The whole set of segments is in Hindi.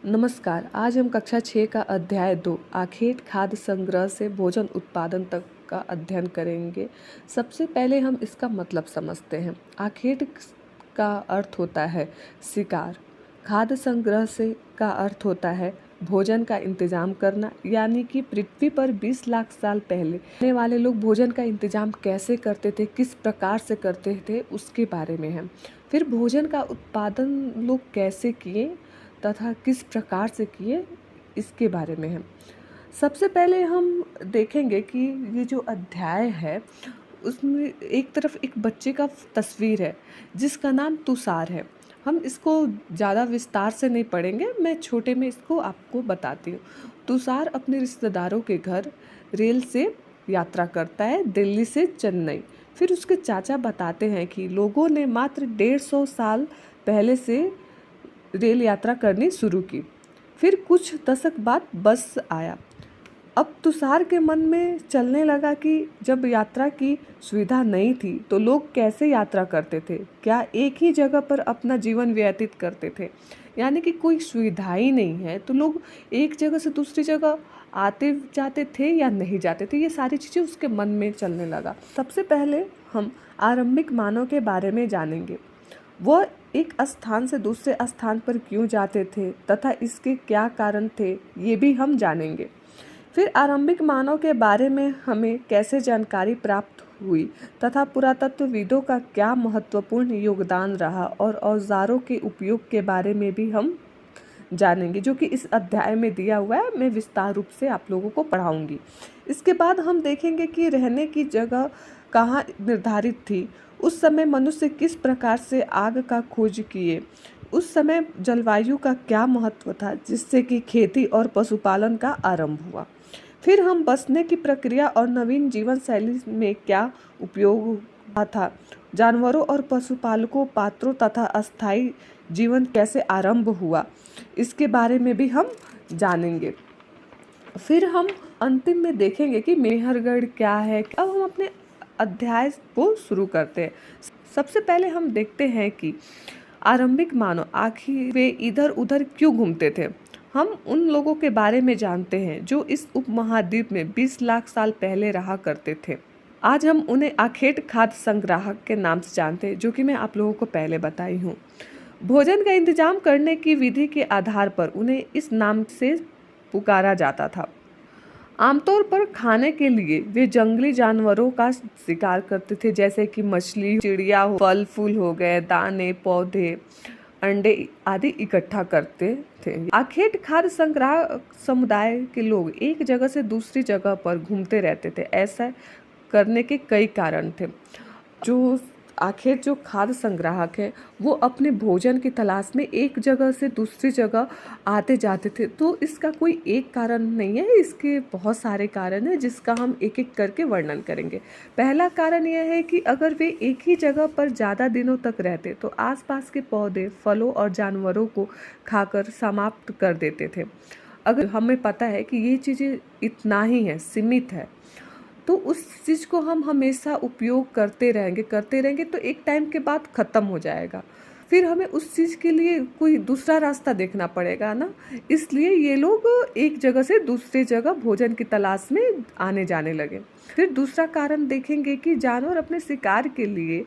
नमस्कार। आज हम कक्षा 6 का अध्याय 2 आखेट खाद्य संग्रह से भोजन उत्पादन तक का अध्ययन करेंगे। सबसे पहले हम इसका मतलब समझते हैं। आखेट का अर्थ होता है शिकार। खाद्य संग्रह से का अर्थ होता है भोजन का इंतजाम करना, यानी कि पृथ्वी पर 20 लाख साल पहले रहने वाले लोग भोजन का इंतजाम कैसे करते थे, किस प्रकार से करते थे, उसके बारे में है। फिर भोजन का उत्पादन लोग कैसे किए तथा किस प्रकार से किए, इसके बारे में है। सबसे पहले हम देखेंगे कि ये जो अध्याय है उसमें एक तरफ एक बच्चे का तस्वीर है जिसका नाम तुषार है। हम इसको ज़्यादा विस्तार से नहीं पढ़ेंगे, मैं छोटे में इसको आपको बताती हूँ। तुषार अपने रिश्तेदारों के घर रेल से यात्रा करता है, दिल्ली से चेन्नई। फिर उसके चाचा बताते हैं कि लोगों ने मात्र 150 साल पहले से रेल यात्रा करनी शुरू की। फिर कुछ दशक बाद बस आया। अब तुषार के मन में चलने लगा कि जब यात्रा की सुविधा नहीं थी तो लोग कैसे यात्रा करते थे, क्या एक ही जगह पर अपना जीवन व्यतीत करते थे। यानी कि कोई सुविधा ही नहीं है तो लोग एक जगह से दूसरी जगह आते जाते थे या नहीं जाते थे, ये सारी चीज़ें उसके मन में चलने लगा। सबसे पहले हम आरंभिक मानव के बारे में जानेंगे। वह एक स्थान से दूसरे स्थान पर क्यों जाते थे तथा इसके क्या कारण थे, ये भी हम जानेंगे। फिर आरंभिक मानव के बारे में हमें कैसे जानकारी प्राप्त हुई तथा पुरातत्वविदों का क्या महत्वपूर्ण योगदान रहा, और औजारों के उपयोग के बारे में भी हम जानेंगे, जो कि इस अध्याय में दिया हुआ है। मैं विस्तार रूप से आप लोगों को पढ़ाऊंगी। इसके बाद हम देखेंगे कि रहने की जगह कहाँ निर्धारित थी, उस समय मनुष्य किस प्रकार से आग का खोज किए, उस समय जलवायु का क्या महत्व था जिससे कि खेती और पशुपालन का आरंभ हुआ। फिर हम बसने की प्रक्रिया और नवीन जीवन शैली में क्या उपयोग हुआ था, जानवरों और पशुपालकों पात्रों तथा अस्थायी जीवन कैसे आरंभ हुआ, इसके बारे में भी हम जानेंगे। फिर हम अंतिम में देखेंगे कि मेहरगढ़ क्या है। अब हम अपने अध्याय को शुरू करते हैं। सबसे पहले हम देखते हैं कि आरंभिक मानव आखिर वे इधर उधर क्यों घूमते थे। हम उन लोगों के बारे में जानते हैं जो इस उपमहाद्वीप में 20 लाख साल पहले रहा करते थे। आज हम उन्हें आखेट खाद्य संग्राहक के नाम से जानते हैं, जो कि मैं आप लोगों को पहले बताई हूँ। भोजन का इंतजाम करने की विधि के आधार पर उन्हें इस नाम से पुकारा जाता था। आमतौर पर खाने के लिए वे जंगली जानवरों का शिकार करते थे, जैसे कि मछली, चिड़िया, फल फूल हो गए, दाने, पौधे, अंडे आदि इकट्ठा करते थे। आखेट खाद्य संग्रह समुदाय के लोग एक जगह से दूसरी जगह पर घूमते रहते थे। ऐसा करने के कई कारण थे। जो आखिर जो खाद्य संग्राहक है वो अपने भोजन की तलाश में एक जगह से दूसरी जगह आते जाते थे। तो इसका कोई एक कारण नहीं है, इसके बहुत सारे कारण हैं जिसका हम एक एक करके वर्णन करेंगे। पहला कारण यह है कि अगर वे एक ही जगह पर ज़्यादा दिनों तक रहते तो आसपास के पौधे, फलों और जानवरों को खाकर समाप्त कर देते थे। अगर हमें पता है कि ये चीज़ें इतना ही है, सीमित है, तो उस चीज़ को हम हमेशा उपयोग करते रहेंगे तो एक टाइम के बाद ख़त्म हो जाएगा। फिर हमें उस चीज़ के लिए कोई दूसरा रास्ता देखना पड़ेगा ना। इसलिए ये लोग एक जगह से दूसरी जगह भोजन की तलाश में आने जाने लगे। फिर दूसरा कारण देखेंगे कि जानवर अपने शिकार के लिए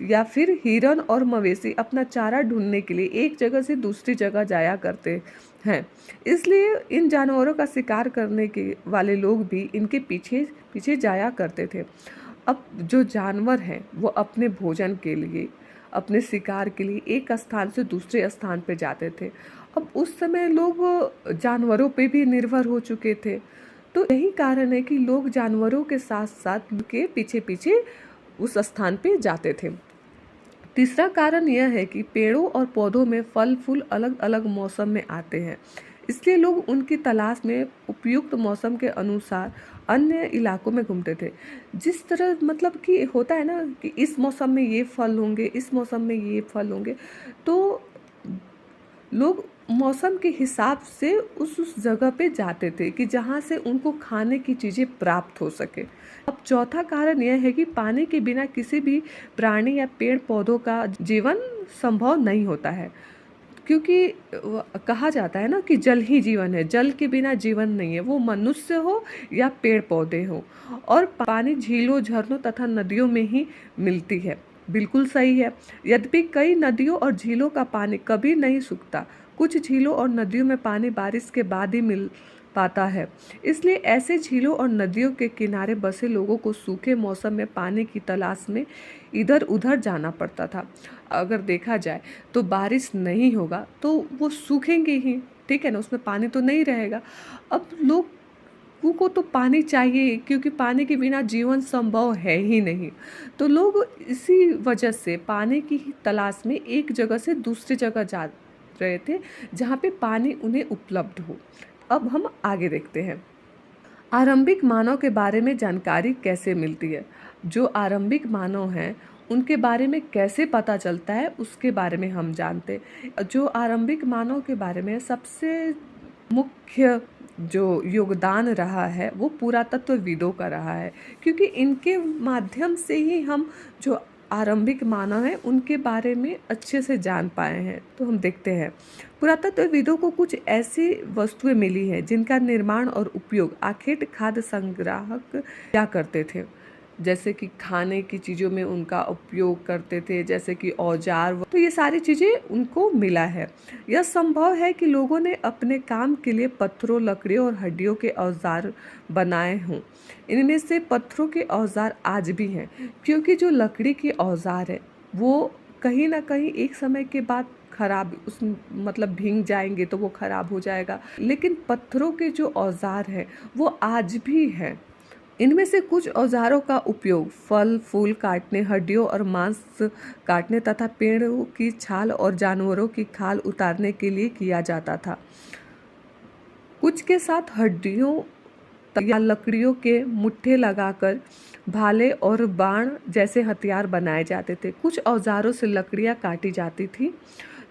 या फिर हिरन और मवेशी अपना चारा ढूंढने के लिए एक जगह से दूसरी जगह जाया करते हैं। इसलिए इन जानवरों का शिकार करने के वाले लोग भी इनके पीछे पीछे जाया करते थे। अब जो जानवर हैं वो अपने भोजन के लिए, अपने शिकार के लिए एक स्थान से दूसरे स्थान पे जाते थे। अब उस समय लोग जानवरों पे भी निर्भर हो चुके थे। तो यही कारण है कि लोग जानवरों के साथ साथ के पीछे पीछे उस स्थान पे जाते थे। तीसरा कारण यह है कि पेड़ों और पौधों में फल फूल अलग अलग मौसम में आते हैं, इसलिए लोग उनकी तलाश में उपयुक्त मौसम के अनुसार अन्य इलाकों में घूमते थे। जिस तरह मतलब कि होता है ना कि इस मौसम में ये फल होंगे, इस मौसम में ये फल होंगे, तो लोग मौसम के हिसाब से उस जगह पे जाते थे कि जहाँ से उनको खाने की चीज़ें प्राप्त हो सके। अब चौथा कारण यह है कि पानी के बिना किसी भी प्राणी या पेड़ पौधों का जीवन संभव नहीं होता है। क्योंकि कहा जाता है ना कि जल ही जीवन है, जल के बिना जीवन नहीं है, वो मनुष्य हो या पेड़ पौधे हो। और पानी झीलों, झरनों तथा नदियों में ही मिलती है। बिल्कुल सही है। यद्यपि कई नदियों और झीलों का पानी कभी नहीं सूखता। कुछ झीलों और नदियों में पानी बारिश के बाद ही मिल पाता है। इसलिए ऐसे झीलों और नदियों के किनारे बसे लोगों को सूखे मौसम में पानी की तलाश में इधर उधर जाना पड़ता था। अगर देखा जाए तो बारिश नहीं होगा तो वो सूखेंगे ही, ठीक है ना, उसमें पानी तो नहीं रहेगा। अब लोगों को तो पानी चाहिए, क्योंकि पानी के बिना जीवन संभव है ही नहीं। तो लोग इसी वजह से पानी की तलाश में एक जगह से दूसरी जगह जा रहे थे जहाँ पे पानी उन्हें उपलब्ध हो। अब हम आगे देखते हैं, आरंभिक मानव के बारे में जानकारी कैसे मिलती है। जो आरंभिक मानव हैं उनके बारे में कैसे पता चलता है, उसके बारे में हम जानते। जो आरंभिक मानव के बारे में सबसे मुख्य जो योगदान रहा है वो पुरातत्वविदों का रहा है, क्योंकि इनके माध्यम से ही हम जो आरंभिक मानव हैं उनके बारे में अच्छे से जान पाए हैं। तो हम देखते हैं, पुरातत्वविदों को कुछ ऐसी वस्तुएं मिली हैं जिनका निर्माण और उपयोग आखेट खाद्य संग्राहक क्या करते थे। जैसे कि खाने की चीज़ों में उनका उपयोग करते थे, जैसे कि औजार, तो ये सारी चीज़ें उनको मिला है। यह संभव है कि लोगों ने अपने काम के लिए पत्थरों, लकड़ियों और हड्डियों के औजार बनाए हों। इनमें से पत्थरों के औजार आज भी हैं, क्योंकि जो लकड़ी के औजार है वो कहीं ना कहीं एक समय के बाद खराब, उस मतलब भीग जाएंगे तो वो खराब हो जाएगा। लेकिन पत्थरों के जो औजार हैं वो आज भी हैं। इनमें से कुछ औजारों का उपयोग फल फूल काटने, हड्डियों और मांस काटने तथा पेड़ों की छाल और जानवरों की खाल उतारने के लिए किया जाता था। कुछ के साथ हड्डियों या लकड़ियों के मुट्ठे लगाकर भाले और बाण जैसे हथियार बनाए जाते थे। कुछ औजारों से लकड़ियां काटी जाती थी।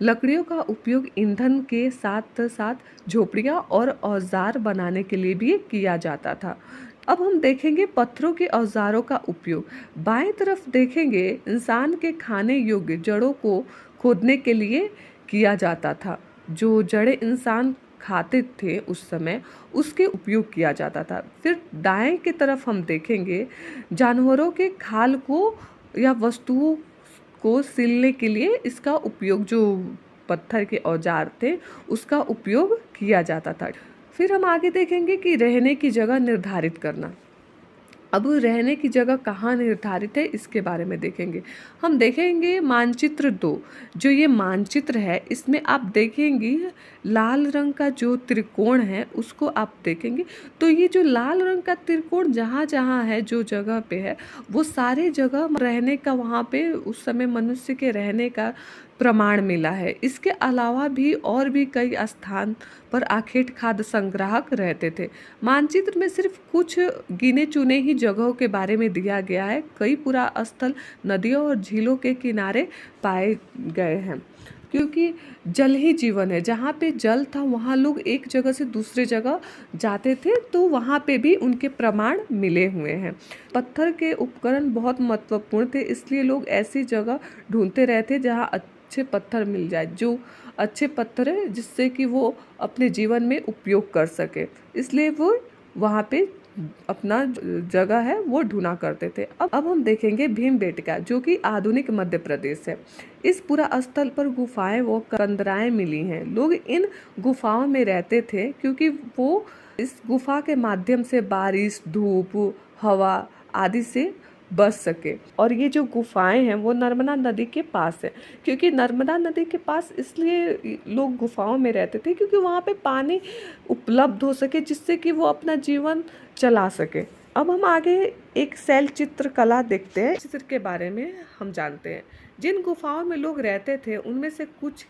लकड़ियों का उपयोग ईंधन के साथ साथ झोपड़ियां और औजार बनाने के लिए भी किया जाता था। अब हम देखेंगे पत्थरों के औजारों का उपयोग। बाएं तरफ देखेंगे, इंसान के खाने योग्य जड़ों को खोदने के लिए किया जाता था। जो जड़ें इंसान खाते थे उस समय, उसके उपयोग किया जाता था। फिर दाएं की तरफ हम देखेंगे, जानवरों के खाल को या वस्तुओं को सिलने के लिए इसका उपयोग, जो पत्थर के औजार थे उसका उपयोग किया जाता था। फिर हम आगे देखेंगे कि रहने की जगह निर्धारित करना। अब रहने की जगह कहाँ निर्धारित है इसके बारे में देखेंगे। हम देखेंगे मानचित्र 2। जो ये मानचित्र है इसमें आप देखेंगे लाल रंग का जो त्रिकोण है उसको आप देखेंगे, तो ये जो लाल रंग का त्रिकोण जहाँ जहाँ है, जो जगह पे है, वो सारे जगह रहने का, वहाँ पे उस समय मनुष्य के रहने का प्रमाण मिला है। इसके अलावा भी और भी कई स्थान पर आखेट खाद्य संग्राहक रहते थे। मानचित्र में सिर्फ कुछ गिने चुने ही जगहों के बारे में दिया गया है। कई पुरास्थल नदियों और झीलों के किनारे पाए गए हैं, क्योंकि जल ही जीवन है। जहाँ पे जल था वहाँ लोग एक जगह से दूसरे जगह जाते थे, तो वहाँ पे भी उनके प्रमाण मिले हुए हैं। पत्थर के उपकरण बहुत महत्वपूर्ण थे, इसलिए लोग ऐसी जगह ढूंढते रहते जहाँ अच्छे पत्थर मिल जाए, जो अच्छे पत्थर है जिससे कि वो अपने जीवन में उपयोग कर सके, इसलिए वो वहाँ पे अपना जगह है वो ढूंढा करते थे। अब हम देखेंगे भीमबेटका, जो कि आधुनिक मध्य प्रदेश है। इस पूरा स्थल पर गुफाएं व कंदराएं मिली हैं। लोग इन गुफाओं में रहते थे क्योंकि वो इस गुफा के माध्यम से बारिश, धूप, हवा आदि से बच सके। और ये जो गुफाएं हैं वो नर्मदा नदी के पास है, क्योंकि नर्मदा नदी के पास इसलिए लोग गुफाओं में रहते थे क्योंकि वहाँ पे पानी उपलब्ध हो सके, जिससे कि वो अपना जीवन चला सके। अब हम आगे एक शैल चित्रकला देखते हैं। चित्र के बारे में हम जानते हैं। जिन गुफाओं में लोग रहते थे उनमें से कुछ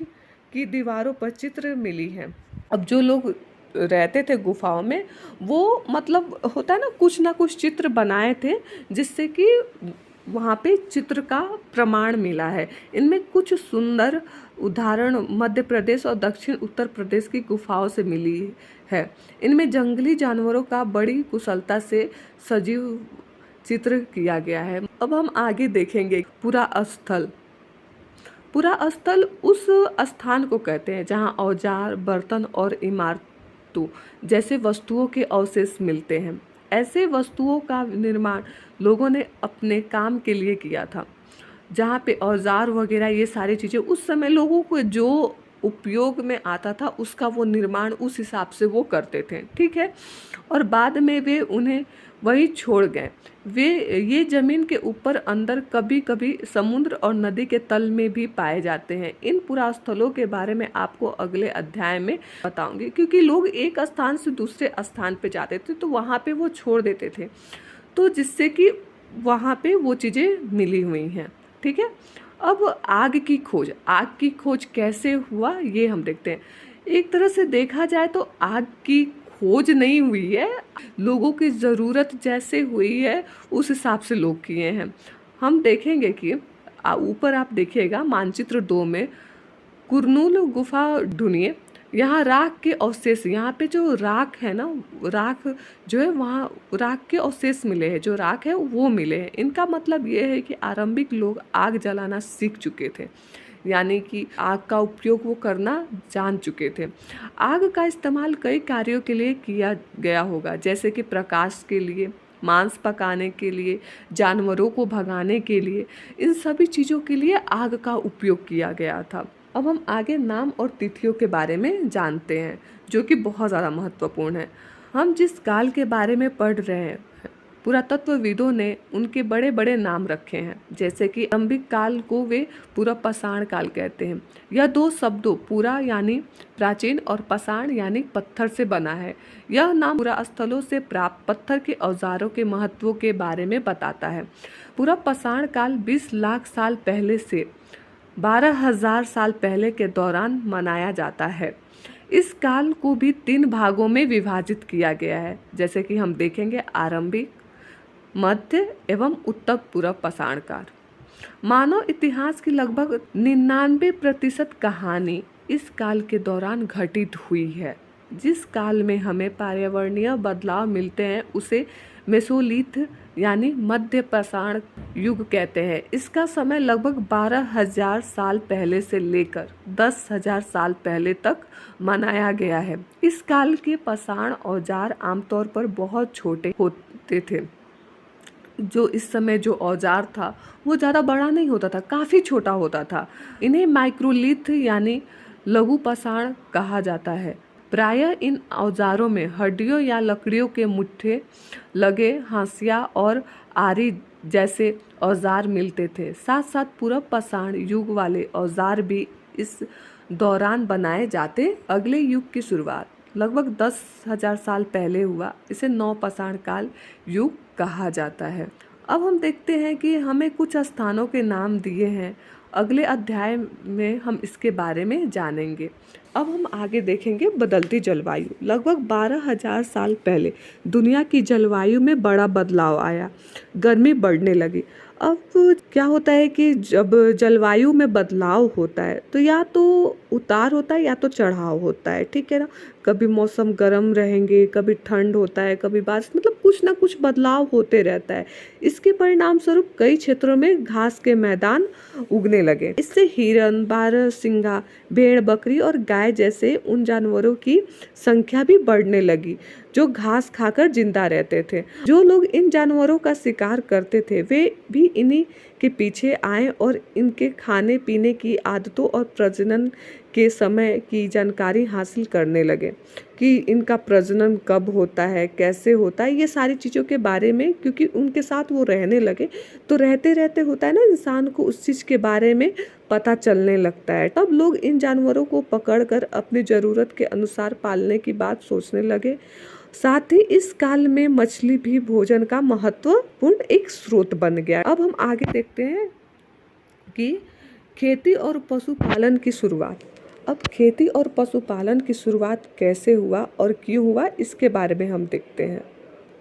की दीवारों पर चित्र मिली हैं। अब जो लोग रहते थे गुफाओं में, वो मतलब होता है ना कुछ चित्र बनाए थे, जिससे कि वहाँ पे चित्र का प्रमाण मिला है। इनमें कुछ सुंदर उदाहरण मध्य प्रदेश और दक्षिण उत्तर प्रदेश की गुफाओं से मिली है। इनमें जंगली जानवरों का बड़ी कुशलता से सजीव चित्र किया गया है। अब हम आगे देखेंगे पुरा स्थल। पूरा स्थल उस स्थान को कहते हैं जहाँ औजार, बर्तन और इमारतों जैसे वस्तुओं के अवशेष मिलते हैं। ऐसे वस्तुओं का निर्माण लोगों ने अपने काम के लिए किया था। जहाँ पे औजार वगैरह ये सारी चीज़ें उस समय लोगों को जो उपयोग में आता था उसका वो निर्माण उस हिसाब से वो करते थे, ठीक है। और बाद में वे उन्हें वही छोड़ गए। वे ये ज़मीन के ऊपर अंदर कभी कभी समुद्र और नदी के तल में भी पाए जाते हैं। इन पुरास्थलों के बारे में आपको अगले अध्याय में बताऊंगी, क्योंकि लोग एक स्थान से दूसरे स्थान पे जाते थे तो वहाँ पे वो छोड़ देते थे, तो जिससे कि वहाँ पे वो चीज़ें मिली हुई हैं, ठीक है। अब आग की खोज कैसे हुआ ये हम देखते हैं। एक तरह से देखा जाए तो आग की खोज नहीं हुई है, लोगों की ज़रूरत जैसे हुई है उस हिसाब से लोग किए हैं। हम देखेंगे कि ऊपर आप देखिएगा मानचित्र 2 में कुरनूल गुफा ढूंढिए। यहाँ राख के अवशेष, यहाँ पे जो राख है ना, राख जो है वहाँ राख के अवशेष मिले हैं, जो राख है वो मिले हैं। इनका मतलब ये है कि आरंभिक लोग आग जलाना सीख चुके थे, यानी कि आग का उपयोग वो करना जान चुके थे। आग का इस्तेमाल कई कार्यों के लिए किया गया होगा, जैसे कि प्रकाश के लिए, मांस पकाने के लिए, जानवरों को भगाने के लिए, इन सभी चीज़ों के लिए आग का उपयोग किया गया था। अब हम आगे नाम और तिथियों के बारे में जानते हैं, जो कि बहुत ज़्यादा महत्वपूर्ण है। हम जिस काल के बारे में पढ़ रहे हैं, पुरातत्वविदों ने उनके बड़े बड़े नाम रखे हैं, जैसे कि आरंभिक काल को वे पूरा पाषाण काल कहते हैं। यह 2 शब्दों पूरा यानी प्राचीन और पाषाण यानी पत्थर से बना है। यह नाम पूरा स्थलों से प्राप्त पत्थर के औजारों के महत्व के बारे में बताता है। पूरा पाषाण काल 20 लाख साल पहले से 12,000 साल पहले के दौरान मनाया जाता है। इस काल को भी 3 भागों में विभाजित किया गया है, जैसे कि हम देखेंगे आरंभिक, मध्य एवं उत्तर पूर्व पाषाण काल। मानव इतिहास की लगभग 99% कहानी इस काल के दौरान घटित हुई है। जिस काल में हमें पर्यावरणीय बदलाव मिलते हैं उसे मेसोलिथ यानी मध्य पाषाण युग कहते हैं। इसका समय लगभग 12,000 साल पहले से लेकर 10,000 साल पहले तक मनाया गया है। इस काल के पाषाण औजार आमतौर पर बहुत छोटे होते थे। जो इस समय जो औजार था वो ज़्यादा बड़ा नहीं होता था, काफ़ी छोटा होता था। इन्हें माइक्रोलिथ यानी लघु पाषाण कहा जाता है। प्रायः इन औजारों में हड्डियों या लकड़ियों के मुट्ठे लगे हाशिया और आरी जैसे औजार मिलते थे। साथ साथ पूर्व पाषाण युग वाले औजार भी इस दौरान बनाए जाते। अगले युग की शुरुआत लगभग 10,000 साल पहले हुआ। इसे नवपाषाण काल युग कहा जाता है। अब हम देखते हैं कि हमें कुछ स्थानों के नाम दिए हैं, अगले अध्याय में हम इसके बारे में जानेंगे। अब हम आगे देखेंगे बदलती जलवायु। लगभग 12,000 साल पहले दुनिया की जलवायु में बड़ा बदलाव आया, गर्मी बढ़ने लगी। अब क्या होता है कि जब जलवायु में बदलाव होता है तो या तो उतार होता है या तो चढ़ाव होता है, ठीक है ना। कभी मौसम गर्म रहेंगे, कभी ठंड होता है, कभी बारिश, मतलब कुछ ना कुछ बदलाव होते रहता है। इसके परिणाम स्वरूप कई क्षेत्रों में घास के मैदान उगने लगे। इससे हिरन, बारहसिंगा, भेड़, बकरी और गाय जैसे उन जानवरों की संख्या भी बढ़ने लगी जो घास खाकर जिंदा रहते थे। जो लोग इन जानवरों का शिकार करते थे वे भी इन्हीं के पीछे आए और इनके खाने पीने की आदतों और प्रजनन के समय की जानकारी हासिल करने लगे कि इनका प्रजनन कब होता है, कैसे होता है, ये सारी चीज़ों के बारे में। क्योंकि उनके साथ वो रहने लगे तो रहते रहते होता है ना, इंसान को उस चीज़ के बारे में पता चलने लगता है। तब लोग इन जानवरों को पकड़कर अपनी ज़रूरत के अनुसार पालने की बात सोचने लगे। साथ ही इस काल में मछली भी भोजन का महत्वपूर्ण एक स्रोत बन गया। अब हम आगे देखते हैं कि खेती और पशुपालन की शुरुआत। अब खेती और पशुपालन की शुरुआत कैसे हुआ और क्यों हुआ, इसके बारे में हम देखते हैं।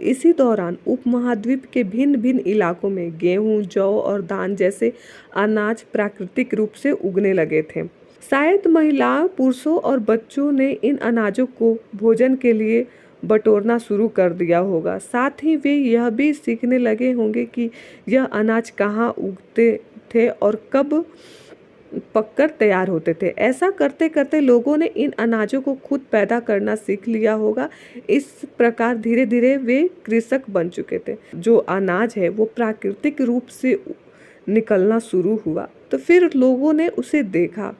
इसी दौरान उपमहाद्वीप के भिन्न भिन्न इलाकों में गेहूं, जौ और धान जैसे अनाज प्राकृतिक रूप से उगने लगे थे। शायद महिलाओं, पुरुषों और बच्चों ने इन अनाजों को भोजन के लिए बटोरना शुरू कर दिया होगा। साथ ही वे यह भी सीखने लगे होंगे कि यह अनाज कहाँ उगते थे और कब पककर तैयार होते थे। ऐसा करते करते लोगों ने इन अनाजों को खुद पैदा करना सीख लिया होगा। इस प्रकार धीरे धीरे वे कृषक बन चुके थे। जो अनाज है वो प्राकृतिक रूप से निकलना शुरू हुआ, तो फिर लोगों ने उसे देखा,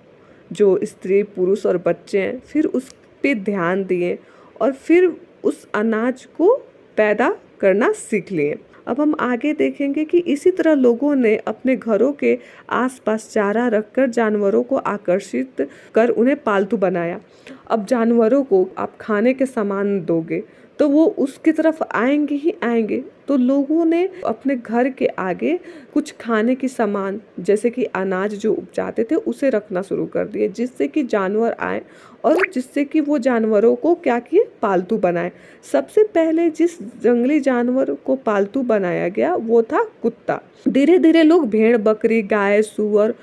जो स्त्री पुरुष और बच्चे हैं, फिर उस पे ध्यान दिए और फिर उस अनाज को पैदा करना सीख लिए। अब हम आगे देखेंगे कि इसी तरह लोगों ने अपने घरों के आसपास चारा रखकर जानवरों को आकर्षित कर उन्हें पालतू बनाया। अब जानवरों को आप खाने के सामान दोगे तो वो उसकी तरफ आएंगे ही आएंगे। तो लोगों ने अपने घर के आगे कुछ खाने की सामान जैसे कि अनाज जो उपजाते थे उसे रखना शुरू कर दिए, जिससे कि जानवर आए और जिससे कि वो जानवरों को क्या किए, पालतू बनाए। सबसे पहले जिस जंगली जानवर को पालतू बनाया गया वो था कुत्ता। धीरे धीरे लोग भेड़, बकरी, गाय, सुअर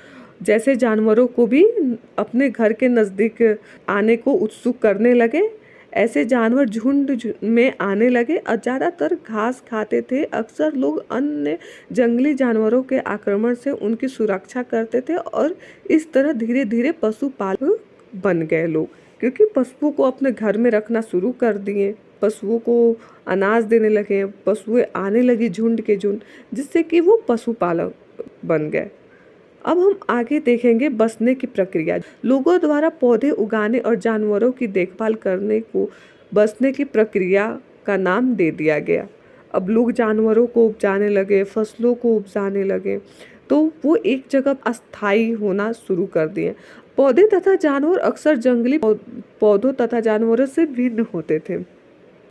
जैसे जानवरों को भी अपने घर के नज़दीक आने को उत्सुक करने लगे। ऐसे जानवर झुंड में आने लगे और ज़्यादातर घास खाते थे। अक्सर लोग अन्य जंगली जानवरों के आक्रमण से उनकी सुरक्षा करते थे और इस तरह धीरे धीरे पशुपालक बन गए लोग, क्योंकि पशुओं को अपने घर में रखना शुरू कर दिए, पशुओं को अनाज देने लगे, पशुएं आने लगी झुंड के झुंड, जिससे कि वो पशुपालक बन गए। अब हम आगे देखेंगे बसने की प्रक्रिया। लोगों द्वारा पौधे उगाने और जानवरों की देखभाल करने को बसने की प्रक्रिया का नाम दे दिया गया। अब लोग जानवरों को उपजाने लगे, फसलों को उपजाने लगे, तो वो एक जगह अस्थायी होना शुरू कर दिए। पौधे तथा जानवर अक्सर जंगली पौधों तथा जानवरों से भिन्न होते थे।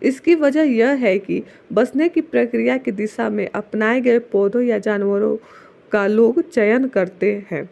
इसकी वजह यह है कि बसने की प्रक्रिया की दिशा में अपनाए गए पौधों या जानवरों का लोग चयन करते हैं।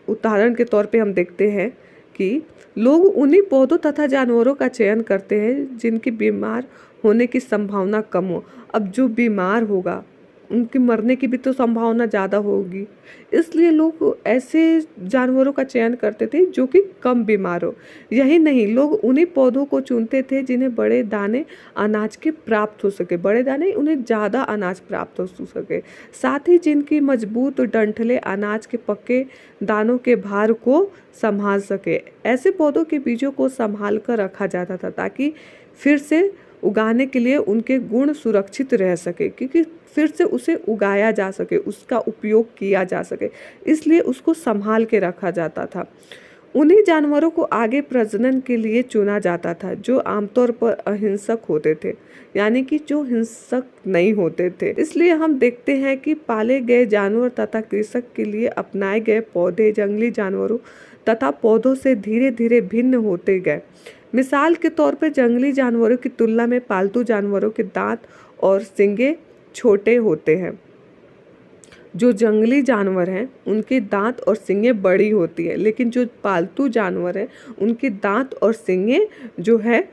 उदाहरण के तौर पे हम देखते हैं कि लोग उन्हीं पौधों तथा जानवरों का चयन करते हैं जिनकी बीमार होने की संभावना कम हो। अब जो बीमार होगा उनके मरने की भी तो संभावना ज़्यादा होगी, इसलिए लोग ऐसे जानवरों का चयन करते थे जो कि कम बीमार हो। यही नहीं, लोग उन्हीं पौधों को चुनते थे जिन्हें बड़े दाने अनाज के प्राप्त हो सके, बड़े दाने उन्हें ज़्यादा अनाज प्राप्त हो सके, साथ ही जिनकी मजबूत डंठलें अनाज के पक्के दानों के भार को संभाल सके। ऐसे पौधों के बीजों को संभाल कर रखा जाता था ताकि फिर से उगाने के लिए उनके गुण सुरक्षित रह सके, क्योंकि फिर से उसे उगाया जा सके, उसका उपयोग किया जा सके, इसलिए उसको संभाल के रखा जाता था। उन्हीं जानवरों को आगे प्रजनन के लिए चुना जाता था जो आमतौर पर अहिंसक होते थे, यानी कि जो हिंसक नहीं होते थे। इसलिए हम देखते हैं कि पाले गए जानवर तथा कृषक के लिए अपनाए गए पौधे जंगली जानवरों तथा पौधों से धीरे धीरे भिन्न होते गए। मिसाल के तौर पर जंगली जानवरों की तुलना में पालतू जानवरों के दांत और सींगें छोटे होते हैं। जो जंगली जानवर हैं उनके दांत और सींगें बड़ी होती है, लेकिन जो पालतू जानवर हैं उनके दांत और सींगें जो है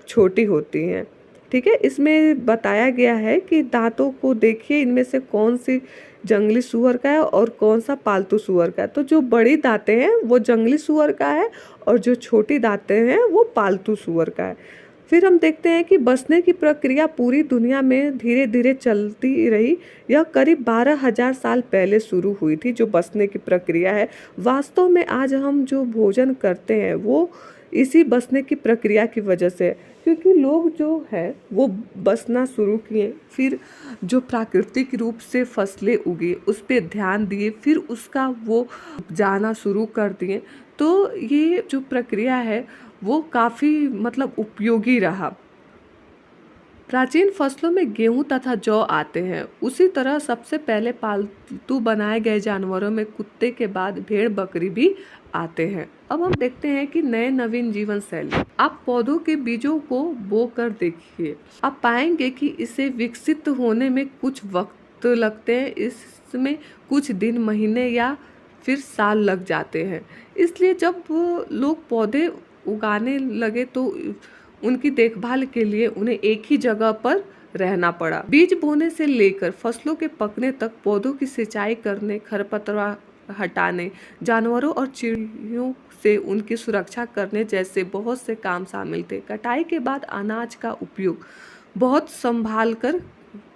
छोटी होती हैं। ठीक है, इसमें बताया गया है कि दांतों को देखिए, इनमें से कौन सी जंगली सूअर का है और कौन सा पालतू सूअर का है। तो जो बड़ी दांतें हैं वो जंगली सूअर का है और जो छोटी दांतें हैं वो पालतू सूअर का है। फिर हम देखते हैं कि बसने की प्रक्रिया पूरी दुनिया में धीरे धीरे चलती रही। यह करीब 12,000 साल पहले शुरू हुई थी। जो बसने की प्रक्रिया है, वास्तव में आज हम जो भोजन करते हैं वो इसी बसने की प्रक्रिया की वजह से है, क्योंकि लोग जो है वो बसना शुरू किए, फिर जो प्राकृतिक रूप से फसलें उगी उस पर ध्यान दिए, फिर उसका वो जाना शुरू कर दिए। तो ये जो प्रक्रिया है वो काफ़ी मतलब उपयोगी रहा। प्राचीन फसलों में गेहूं तथा जौ आते हैं। उसी तरह सबसे पहले पालतू बनाए गए जानवरों में कुत्ते के बाद भेड़, बकरी भी आते हैं। अब हम देखते हैं कि नए नवीन जीवन शैली। आप पौधों के बीजों को बो कर देखिए, आप पाएंगे कि इसे विकसित होने में कुछ वक्त लगते हैं। इसमें कुछ दिन, महीने या फिर साल लग जाते हैं। इसलिए जब लोग पौधे उगाने लगे तो उनकी देखभाल के लिए उन्हें एक ही जगह पर रहना पड़ा। बीज बोने से लेकर फसलों के पकने तक पौधों की सिंचाई करने, खरपतवार हटाने, जानवरों और चिड़ियों से उनकी सुरक्षा करने जैसे बहुत से काम शामिल थे। कटाई के बाद अनाज का उपयोग बहुत संभाल कर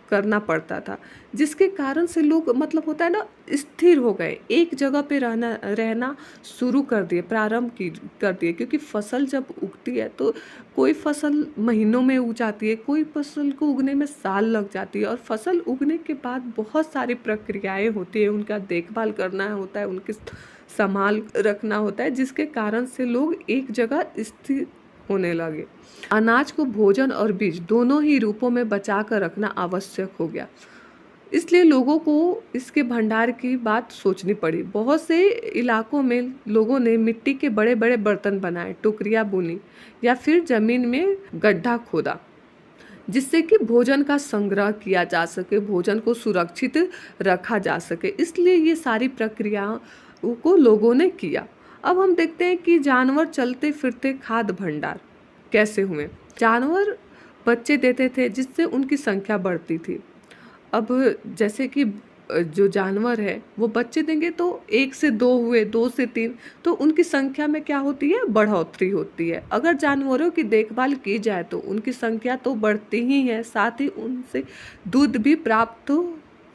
करना पड़ता था, जिसके कारण से लोग मतलब होता है ना स्थिर हो गए, एक जगह पे रहना रहना शुरू कर दिए, प्रारंभ की कर दिए। क्योंकि फसल जब उगती है तो कोई फसल महीनों में उग जाती है, कोई फसल को उगने में साल लग जाती है, और फसल उगने के बाद बहुत सारी प्रक्रियाएं होती है, उनका देखभाल करना होता है, उनके संभाल रखना होता है, जिसके कारण से लोग एक जगह स्थिर होने लगे। अनाज को भोजन और बीज दोनों ही रूपों में बचा कर रखना आवश्यक हो गया, इसलिए लोगों को इसके भंडार की बात सोचनी पड़ी। बहुत से इलाकों में लोगों ने मिट्टी के बड़े बड़े बर्तन बनाए, टोकरियाँ बुनी, या फिर जमीन में गड्ढा खोदा, जिससे कि भोजन का संग्रह किया जा सके, भोजन को सुरक्षित रखा जा सके। इसलिए ये सारी प्रक्रियाओं को लोगों ने किया। अब हम देखते हैं कि जानवर चलते फिरते खाद्य भंडार कैसे हुए। जानवर बच्चे देते थे, जिससे उनकी संख्या बढ़ती थी। अब जैसे कि जो जानवर है वो बच्चे देंगे तो 1 से 2 हुए, 2 से 3, तो उनकी संख्या में क्या होती है, बढ़ोतरी होती है। अगर जानवरों की देखभाल की जाए तो उनकी संख्या तो बढ़ती ही है, साथ ही उनसे दूध भी प्राप्त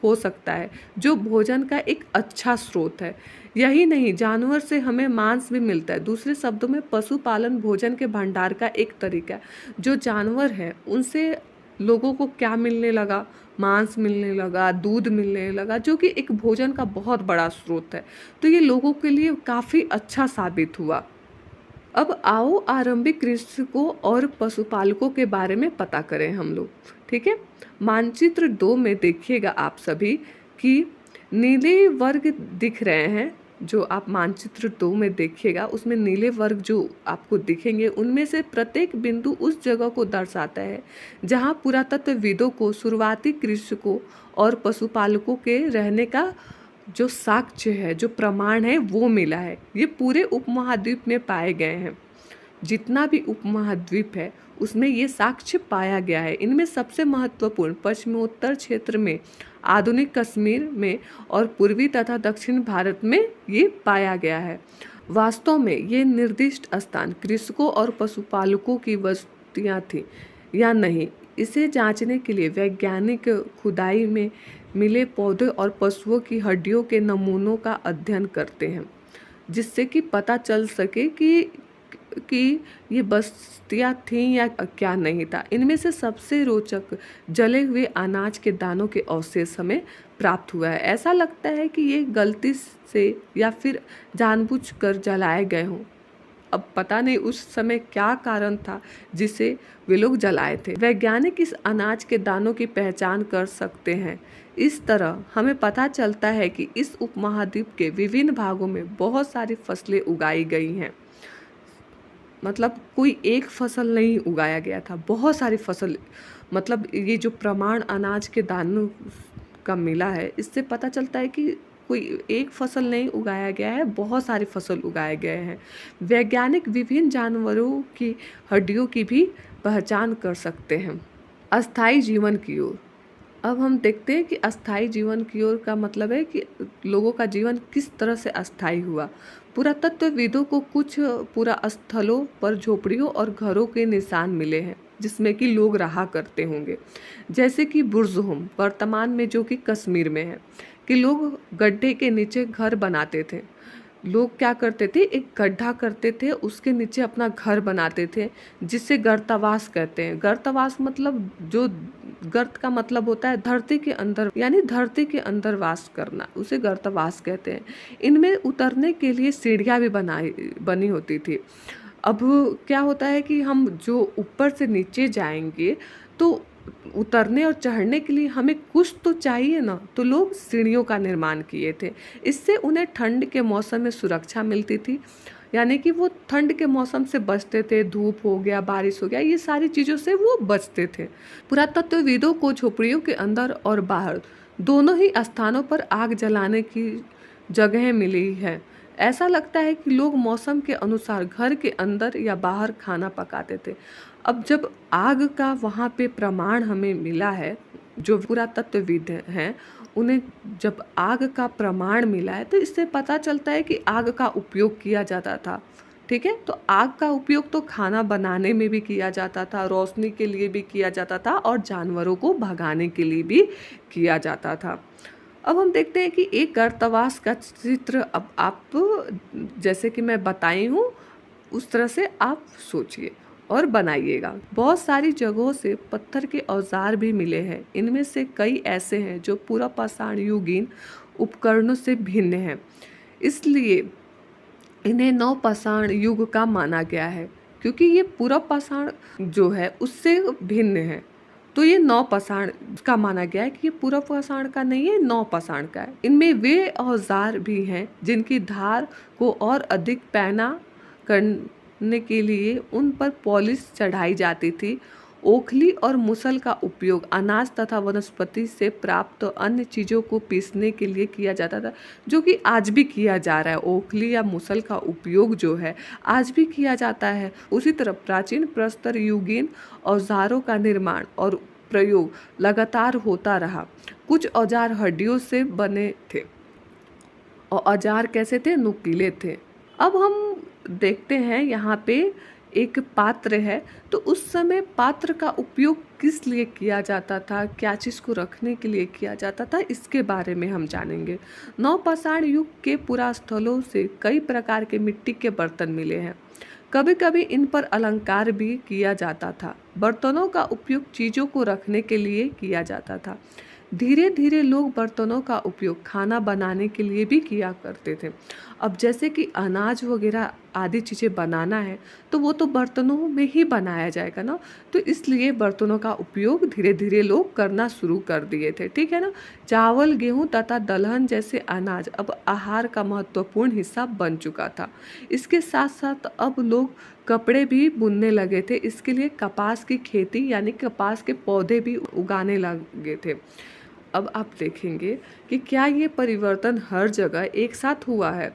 हो सकता है, जो भोजन का एक अच्छा स्रोत है। यही नहीं, जानवर से हमें मांस भी मिलता है। दूसरे शब्दों में पशुपालन भोजन के भंडार का एक तरीका है। जो जानवर है उनसे लोगों को क्या मिलने लगा, मांस मिलने लगा, दूध मिलने लगा, जो कि एक भोजन का बहुत बड़ा स्रोत है। तो ये लोगों के लिए काफ़ी अच्छा साबित हुआ। अब आओ आरंभिक कृषकों और पशुपालकों के बारे में पता करें हम लोग, ठीक है। मानचित्र 2 में देखिएगा आप सभी कि नीले वर्ग दिख रहे हैं। जो आप मानचित्र 2 में देखिएगा उसमें नीले वर्ग जो आपको दिखेंगे, उनमें से प्रत्येक बिंदु उस जगह को दर्शाता है जहां पुरातत्वविदों को शुरुआती कृषकों और पशुपालकों के रहने का जो साक्ष्य है, जो प्रमाण है, वो मिला है। ये पूरे उपमहाद्वीप में पाए गए हैं। जितना भी उपमहाद्वीप है उसमें ये साक्ष्य पाया गया है। इनमें सबसे महत्वपूर्ण पश्चिमोत्तर क्षेत्र में, आधुनिक कश्मीर में और पूर्वी तथा दक्षिण भारत में ये पाया गया है। वास्तव में ये निर्दिष्ट स्थान कृषकों और पशुपालकों की बस्तियां थी या नहीं, इसे जांचने के लिए वैज्ञानिक खुदाई में मिले पौधे और पशुओं की हड्डियों के नमूनों का अध्ययन करते हैं, जिससे कि पता चल सके कि ये बस्तियां थीं या क्या नहीं था। इनमें से सबसे रोचक जले हुए अनाज के दानों के अवशेष हमें प्राप्त हुआ है। ऐसा लगता है कि ये गलती से या फिर जानबूझकर जलाए गए हों। अब पता नहीं उस समय क्या कारण था जिसे वे लोग जलाए थे। वैज्ञानिक इस अनाज के दानों की पहचान कर सकते हैं। इस तरह हमें पता चलता है कि इस उपमहाद्वीप के विभिन्न भागों में बहुत सारी फसलें उगाई गई हैं। मतलब कोई एक फसल नहीं उगाया गया था, बहुत सारी फसल। मतलब ये जो प्रमाण अनाज के दानों का मिला है, इससे पता चलता है कि कोई एक फसल नहीं उगाया गया है, बहुत सारी फसल उगाए गए हैं। वैज्ञानिक विभिन्न जानवरों की हड्डियों की भी पहचान कर सकते हैं। अस्थायी जीवन की ओर अब हम देखते हैं कि अस्थायी जीवन की ओर का मतलब है कि लोगों का जीवन किस तरह से अस्थायी हुआ। पुरातत्वविदों को कुछ पुरा स्थलों पर झोपड़ियों और घरों के निशान मिले हैं, जिसमें कि लोग रहा करते होंगे। जैसे कि बुर्ज़होम वर्तमान में, जो कि कश्मीर में है, कि लोग गड्ढे के नीचे घर बनाते थे। लोग क्या करते थे, एक गड्ढा करते थे, उसके नीचे अपना घर बनाते थे, जिसे गर्तावास कहते हैं। गर्तावास मतलब, जो गर्त का मतलब होता है धरती के अंदर, यानी धरती के अंदर वास करना, उसे गर्तावास कहते हैं। इनमें उतरने के लिए सीढ़ियाँ भी बनी होती थी। अब क्या होता है कि हम जो ऊपर से नीचे जाएंगे तो उतरने और चढ़ने के लिए हमें कुछ तो चाहिए ना, तो लोग सीढ़ियों का निर्माण किए थे। इससे उन्हें ठंड के मौसम में सुरक्षा मिलती थी, यानी कि वो ठंड के मौसम से बचते थे। धूप हो गया, बारिश हो गया, ये सारी चीज़ों से वो बचते थे। पुरातत्वविदों को झोपड़ियों के अंदर और बाहर दोनों ही स्थानों पर आग जलाने की जगह मिली है। ऐसा लगता है कि लोग मौसम के अनुसार घर के अंदर या बाहर खाना पकाते थे। अब जब आग का वहाँ पे प्रमाण हमें मिला है, जो पुरातत्वविद हैं उन्हें जब आग का प्रमाण मिला है, तो इससे पता चलता है कि आग का उपयोग किया जाता था, ठीक है। तो आग का उपयोग तो खाना बनाने में भी किया जाता था, रोशनी के लिए भी किया जाता था और जानवरों को भगाने के लिए भी किया जाता था। अब हम देखते हैं कि एक गर्तवास का चित्र, अब आप जैसे कि मैं बताई हूँ उस तरह से आप सोचिए और बनाइएगा। बहुत सारी जगहों से पत्थर के औजार भी मिले हैं। इनमें से कई ऐसे हैं जो पूरा पाषाण युगीन उपकरणों से भिन्न हैं, इसलिए इन्हें नवपाषाण युग का माना गया है। क्योंकि ये पूरा पाषाण जो है उससे भिन्न है, तो ये नवपाषाण का माना गया है कि ये पूरा पाषाण का नहीं है, नवपाषाण का है। इनमें वे औजार भी हैं जिनकी धार को और अधिक पैना करने के लिए उन पर पॉलिश चढ़ाई जाती थी। ओखली और मुसल का उपयोग अनाज तथा वनस्पति से प्राप्त अन्य चीज़ों को पीसने के लिए किया जाता था, जो कि आज भी किया जा रहा है। ओखली या मुसल का उपयोग जो है आज भी किया जाता है। उसी तरह प्राचीन प्रस्तर युगीन औजारों का निर्माण और प्रयोग लगातार होता रहा। कुछ औजार हड्डियों से बने थे और औजार कैसे थे? नुकीले थे। अब हम देखते हैं यहाँ पे एक पात्र है, तो उस समय पात्र का उपयोग किस लिए किया जाता था, क्या चीज़ को रखने के लिए किया जाता था, इसके बारे में हम जानेंगे। नवपाषाण युग के पुरास्थलों से कई प्रकार के मिट्टी के बर्तन मिले हैं। कभी कभी इन पर अलंकार भी किया जाता था। बर्तनों का उपयोग चीज़ों को रखने के लिए किया जाता था। धीरे धीरे लोग बर्तनों का उपयोग खाना बनाने के लिए भी किया करते थे। अब जैसे कि अनाज वगैरह आदि चीज़ें बनाना है तो वो तो बर्तनों में ही बनाया जाएगा ना, तो इसलिए बर्तनों का उपयोग धीरे धीरे लोग करना शुरू कर दिए थे, ठीक है ना। चावल, गेहूं तथा दलहन जैसे अनाज अब आहार का महत्वपूर्ण हिस्सा बन चुका था। इसके साथ साथ अब लोग कपड़े भी बुनने लगे थे। इसके लिए कपास की खेती यानी कपास के पौधे भी उगाने लगे थे। अब आप देखेंगे कि क्या ये परिवर्तन हर जगह एक साथ हुआ है?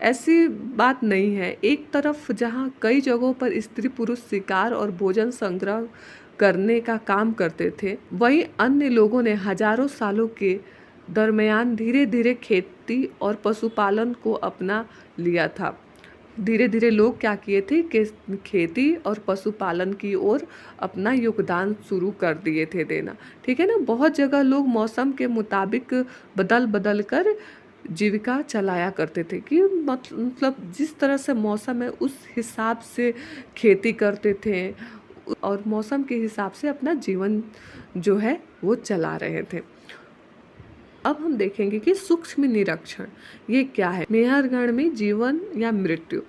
ऐसी बात नहीं है। एक तरफ जहाँ कई जगहों पर स्त्री पुरुष शिकार और भोजन संग्रह करने का काम करते थे, वहीं अन्य लोगों ने हजारों सालों के दरमियान धीरे धीरे खेती और पशुपालन को अपना लिया था। धीरे धीरे लोग क्या किए थे कि खेती और पशुपालन की ओर अपना योगदान शुरू कर दिए थे देना, ठीक है ना। बहुत जगह लोग मौसम के मुताबिक बदल बदल कर जीविका चलाया करते थे, कि मतलब जिस तरह से मौसम है उस हिसाब से खेती करते थे और मौसम के हिसाब से अपना जीवन जो है वो चला रहे थे। अब हम देखेंगे कि सूक्ष्म निरीक्षण ये क्या है। मेहरगढ़ में जीवन या मृत्यु।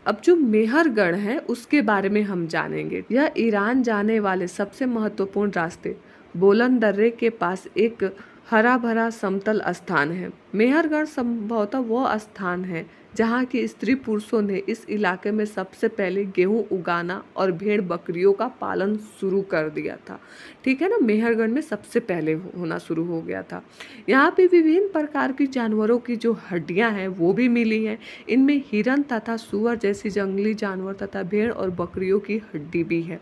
अब जो मेहरगढ़ है उसके बारे में हम जानेंगे। यह ईरान जाने वाले सबसे महत्वपूर्ण रास्ते बोलन दर्रे के पास एक हरा भरा समतल स्थान है। मेहरगढ़ संभवतः वह स्थान है जहाँ की स्त्री पुरुषों ने इस इलाके में सबसे पहले गेहूं उगाना और भेड़ बकरियों का पालन शुरू कर दिया था, ठीक है ना। मेहरगढ़ में सबसे पहले होना शुरू हो गया था। यहाँ पे विभिन्न प्रकार की जानवरों की जो हड्डियाँ हैं वो भी मिली हैं। इनमें हिरन तथा सुअर जैसी जंगली जानवर तथा भेड़ और बकरियों की हड्डी भी है।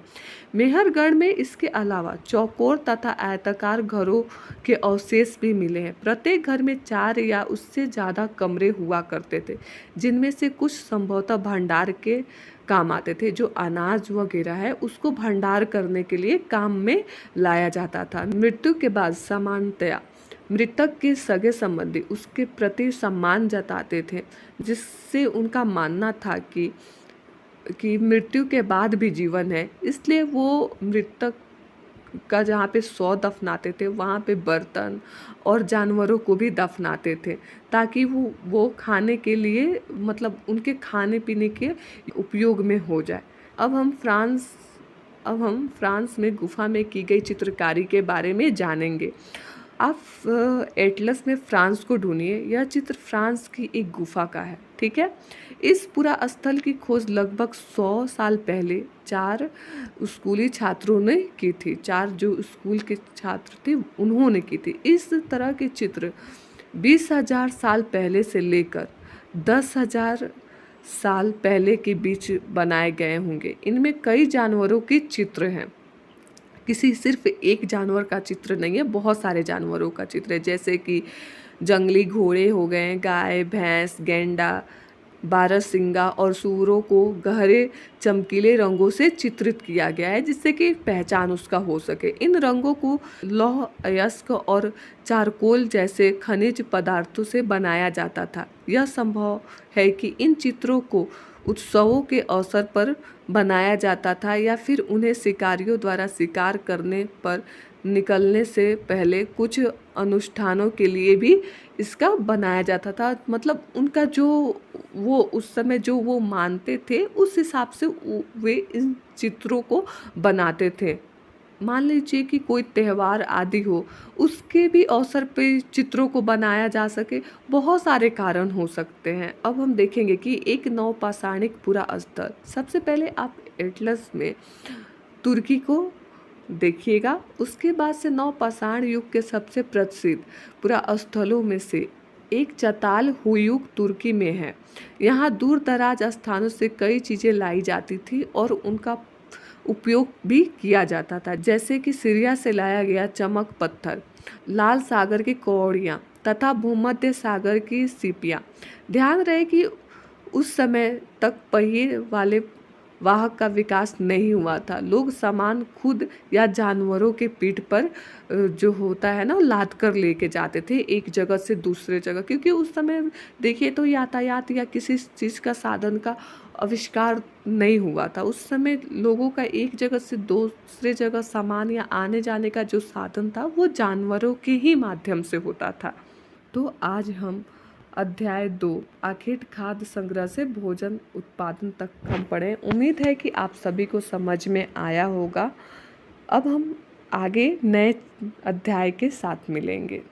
मेहरगढ़ में इसके अलावा चौकोर तथा आयताकार घरों के अवशेष भी मिले हैं। प्रत्येक घर में 4 या उससे ज़्यादा कमरे हुआ करते थे, जिनमें से कुछ संभवतः भंडार के काम आते थे। जो अनाज वगैरह है उसको भंडार करने के लिए काम में लाया जाता था। मृत्यु के बाद सामान्यतया मृतक के सगे संबंधी उसके प्रति सम्मान जताते थे, जिससे उनका मानना था कि मृत्यु के बाद भी जीवन है। इसलिए वो मृतक का जहाँ पे शव दफनाते थे वहाँ पे बर्तन और जानवरों को भी दफनाते थे, ताकि वो खाने के लिए, मतलब उनके खाने पीने के उपयोग में हो जाए। अब हम फ्रांस में गुफा में की गई चित्रकारी के बारे में जानेंगे। आप एटलस में फ्रांस को ढूंढिए। यह चित्र फ्रांस की एक गुफा का है, ठीक है। इस पूरा स्थल की खोज लगभग 100 साल पहले 4 स्कूली छात्रों ने की थी। 4 जो स्कूल के छात्र थे उन्होंने की थी। इस तरह के चित्र 20,000 साल पहले से लेकर 10,000 साल पहले के बीच बनाए गए होंगे। इनमें कई जानवरों के चित्र हैं। किसी सिर्फ एक जानवर का चित्र नहीं है, बहुत सारे जानवरों का चित्र है, जैसे कि जंगली घोड़े हो गए, गाय, भैंस, गैंडा, बारहसिंगा और सूअरों को गहरे चमकीले रंगों से चित्रित किया गया है, जिससे कि पहचान उसका हो सके। इन रंगों को लौह अयस्क और चारकोल जैसे खनिज पदार्थों से बनाया जाता था। यह संभव है कि इन चित्रों को उत्सवों के अवसर पर बनाया जाता था या फिर उन्हें शिकारियों द्वारा शिकार करने पर निकलने से पहले कुछ अनुष्ठानों के लिए भी इसका बनाया जाता था। मतलब उनका जो वो उस समय जो वो मानते थे उस हिसाब से वे इन चित्रों को बनाते थे। मान लीजिए कि कोई त्योहार आदि हो, उसके भी अवसर पे चित्रों को बनाया जा सके, बहुत सारे कारण हो सकते हैं। अब हम देखेंगे कि एक नवपाषाणिक पुरा स्तर। सबसे पहले आप एटलस में तुर्की को देखिएगा। उसके बाद से नवपाषाण युग के सबसे प्रसिद्ध पुरास्थलों में से एक चताल हुयूक तुर्की में है। यहाँ दूर दराज स्थानों से कई चीज़ें लाई जाती थी और उनका उपयोग भी किया जाता था, जैसे कि सीरिया से लाया गया चमक पत्थर, लाल सागर की कौड़ियाँ तथा भूमध्य सागर की सीपियाँ। ध्यान रहे कि उस समय तक पहिए वाले वाहक का विकास नहीं हुआ था। लोग सामान खुद या जानवरों के पीठ पर जो होता है ना, लाद कर लेके जाते थे एक जगह से दूसरे जगह, क्योंकि उस समय देखिए तो यातायात या किसी चीज़ का साधन का आविष्कार नहीं हुआ था। उस समय लोगों का एक जगह से दूसरे जगह सामान या आने जाने का जो साधन था वो जानवरों के ही माध्यम से होता था। तो आज हम अध्याय 2 आखेट खाद्य संग्रह से भोजन उत्पादन तक हम पढ़े। उम्मीद है कि आप सभी को समझ में आया होगा। अब हम आगे नए अध्याय के साथ मिलेंगे।